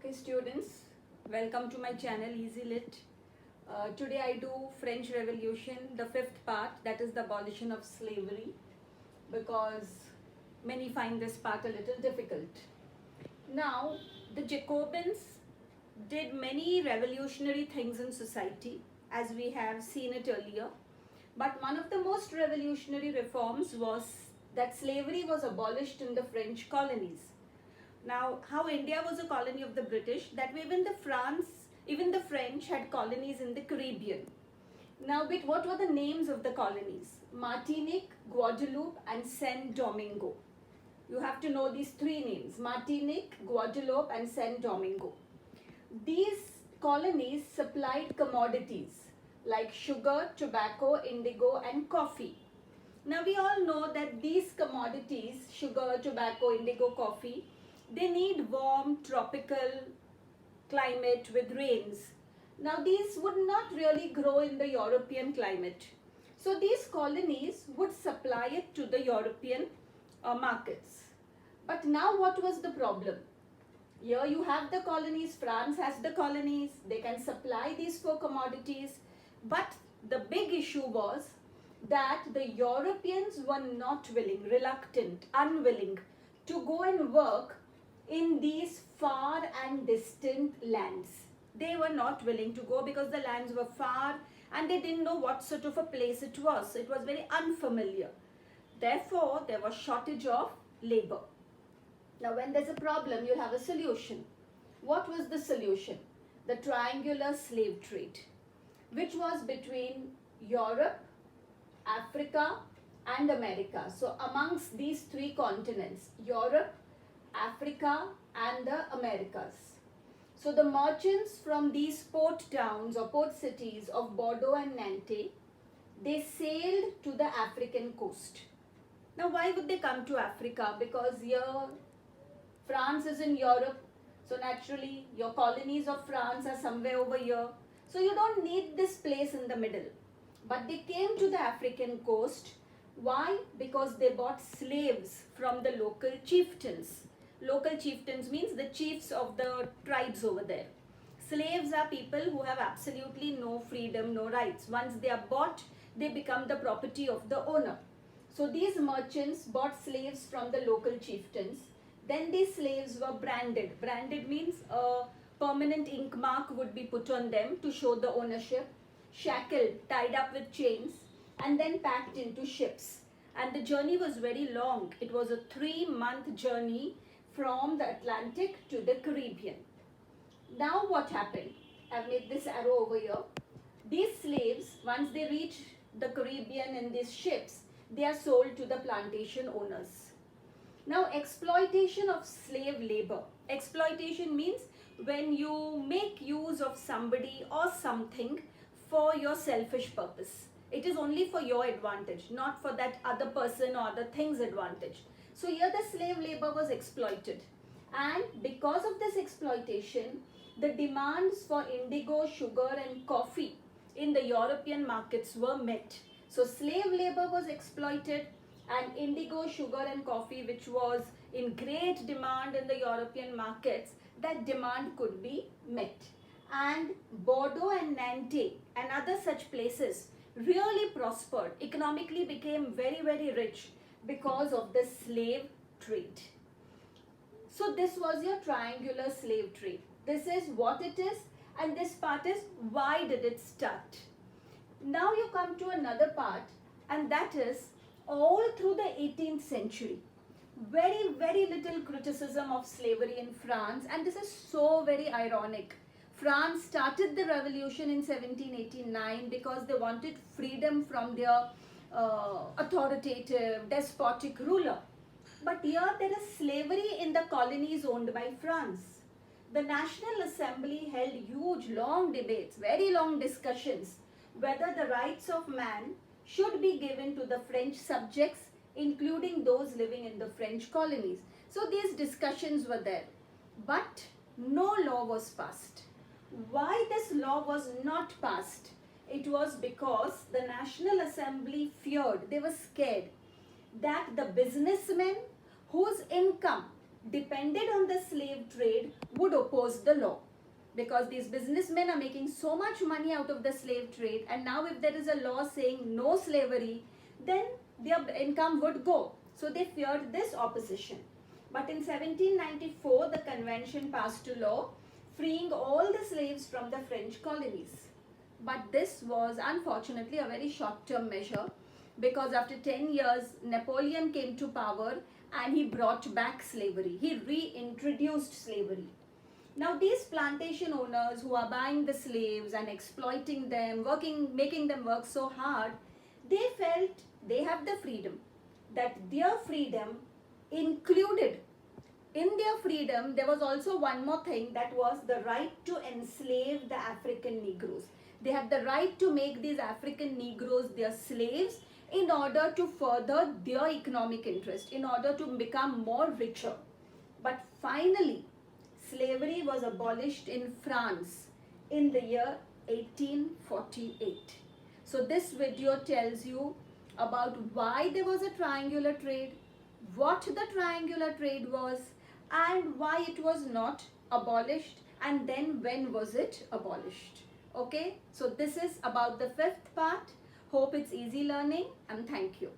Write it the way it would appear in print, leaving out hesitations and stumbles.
Okay, students, welcome to my channel Easy Lit. Today I do French Revolution, the fifth part, that is the abolition of slavery, because many find this part a little difficult. Now, the Jacobins did many revolutionary things in society, as we have seen it earlier. But one of the most revolutionary reforms was that slavery was abolished in the French colonies. Now, how India was a colony of the British, that way even the French had colonies in the Caribbean. Now, what were the names of the colonies? Martinique, Guadeloupe and Saint Domingo. You have to know these three names, Martinique, Guadeloupe and Saint Domingo. These colonies supplied commodities like sugar, tobacco, indigo and coffee. Now, we all know that these commodities, sugar, tobacco, indigo, coffee, they need warm tropical climate with rains. Now these would not really grow in the European climate. So these colonies would supply it to the European markets. But now what was the problem? Here you have the colonies, France has the colonies, they can supply these four commodities. But the big issue was that the Europeans were not willing, reluctant, unwilling to go and work in these far and distant lands. They were not willing to go because the lands were far and they didn't know what sort of a place it was. It was very unfamiliar. Therefore, there was shortage of labor. Now, when there's a problem, you'll have a solution. What was the solution? The triangular slave trade, which was between Europe, Africa and America. So, amongst these three continents, Europe, Africa and the Americas. So the merchants from these port towns or port cities of Bordeaux and Nantes, they sailed to the African coast. Now why would they come to Africa? Because here France is in Europe, so naturally your colonies of France are somewhere over here. So you don't need this place in the middle. But they came to the African coast. Why? Because they bought slaves from the local chieftains. Local chieftains means the chiefs of the tribes over there. Slaves are people who have absolutely no freedom, no rights. Once they are bought, they become the property of the owner. So these merchants bought slaves from the local chieftains. Then these slaves were branded. Branded means a permanent ink mark would be put on them to show the ownership. Shackled, tied up with chains and then packed into ships. And the journey was very long. It was a 3-month journey from the Atlantic to the Caribbean. Now what happened? I've made this arrow over here. These slaves, once they reach the Caribbean in these ships, they are sold to the plantation owners. Now exploitation of slave labor. Exploitation means when you make use of somebody or something for your selfish purpose. It is only for your advantage, not for that other person or other thing's advantage. So here the slave labor was exploited, and because of this exploitation, the demands for indigo, sugar and coffee in the European markets were met. So slave labor was exploited and indigo, sugar and coffee, which was in great demand in the European markets, that demand could be met. And Bordeaux and Nantes and other such places really prospered, economically became very, very rich because of the slave trade. So this was your triangular slave trade. This is what it is, and this part is why did it start. Now you come to another part, and that is all through the 18th century. Very, very little criticism of slavery in France, and this is so very ironic. France started the revolution in 1789 because they wanted freedom from their authoritative, despotic ruler. But here there is slavery in the colonies owned by France. The National Assembly held huge, long debates, very long discussions, whether the rights of man should be given to the French subjects, including those living in the French colonies. So these discussions were there, but no law was passed. Why this law was not passed? It was because the National Assembly feared, they were scared that the businessmen whose income depended on the slave trade would oppose the law, because these businessmen are making so much money out of the slave trade, and now if there is a law saying no slavery, then their income would go. So they feared this opposition. But in 1794, the convention passed a law freeing all the slaves from the French colonies. But this was unfortunately a very short-term measure, because after 10 years, Napoleon came to power and he brought back slavery. He reintroduced slavery. Now these plantation owners who are buying the slaves and exploiting them, making them work so hard, they felt they have the freedom, that their freedom included, in their freedom there was also one more thing, that was the right to enslave the African Negroes. They had the right to make these African Negroes their slaves in order to further their economic interest, in order to become more richer. But finally, slavery was abolished in France in the year 1848. So this video tells you about why there was a triangular trade, what the triangular trade was, and why it was not abolished, and then when was it abolished. Okay, so this is about the fifth part. Hope it's easy learning, and thank you.